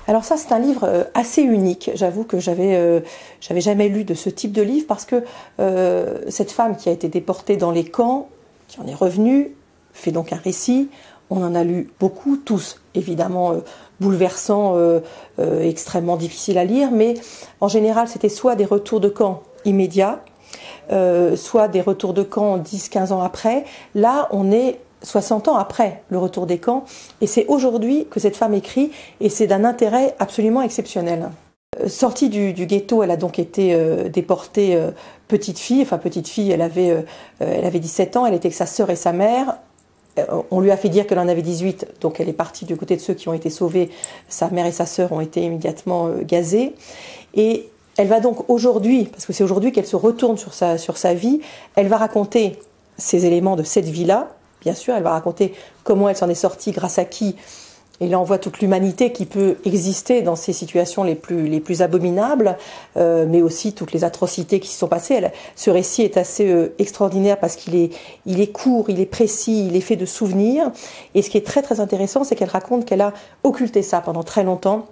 Alors ça, c'est un livre assez unique. J'avoue que j'avais jamais lu de ce type de livre parce que cette femme qui a été déportée dans les camps, qui en est revenue, fait donc un récit. On en a lu beaucoup, tous évidemment bouleversants, extrêmement difficiles à lire, mais en général c'était soit des retours de camp immédiats, soit des retours de camp 10-15 ans après. Là, on est 60 ans après le retour des camps, et c'est aujourd'hui que cette femme écrit, et c'est d'un intérêt absolument exceptionnel. Sortie du ghetto, elle a donc été déportée petite fille, elle avait 17 ans, elle était avec sa sœur et sa mère. On lui a fait dire qu'elle en avait 18, donc elle est partie du côté de ceux qui ont été sauvés. Sa mère et sa sœur ont été immédiatement gazées. Et elle va donc aujourd'hui, parce que c'est aujourd'hui qu'elle se retourne sur sa vie, elle va raconter ces éléments de cette vie-là. Bien sûr, elle va raconter comment elle s'en est sortie, grâce à qui. Et là, on voit toute l'humanité qui peut exister dans ces situations les plus abominables, mais aussi toutes les atrocités qui se sont passées. Ce récit est assez extraordinaire parce qu'il est court, il est précis, il est fait de souvenirs. Et ce qui est très très intéressant, c'est qu'elle raconte qu'elle a occulté ça pendant très longtemps,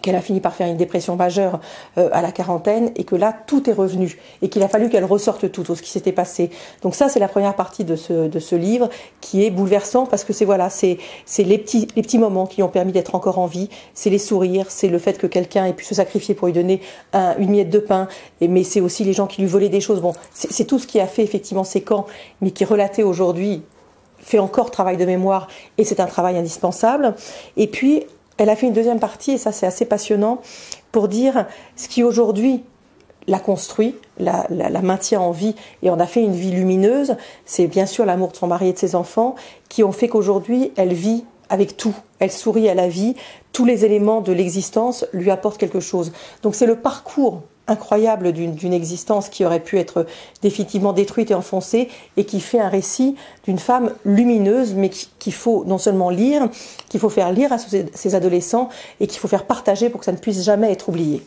qu'elle a fini par faire une dépression majeure à la quarantaine, et que là, tout est revenu, et qu'il a fallu qu'elle ressorte tout ce qui s'était passé. Donc ça, c'est la première partie de ce livre, qui est bouleversant, parce que c'est les petits moments qui lui ont permis d'être encore en vie, c'est les sourires, c'est le fait que quelqu'un ait pu se sacrifier pour lui donner une miette de pain, mais c'est aussi les gens qui lui volaient des choses. Bon, c'est tout ce qui a fait effectivement ces camps, mais qui relaté aujourd'hui fait encore travail de mémoire, et c'est un travail indispensable. Et puis, elle a fait une deuxième partie, et ça c'est assez passionnant, pour dire ce qui aujourd'hui la construit, la maintient en vie et en a fait une vie lumineuse. C'est bien sûr l'amour de son mari et de ses enfants qui ont fait qu'aujourd'hui elle vit avec tout. Elle sourit à la vie, tous les éléments de l'existence lui apportent quelque chose. Donc c'est le parcours incroyable d'une existence qui aurait pu être définitivement détruite et enfoncée, et qui fait un récit d'une femme lumineuse, mais qu'il faut non seulement lire, qu'il faut faire lire à ces adolescents, et qu'il faut faire partager pour que ça ne puisse jamais être oublié.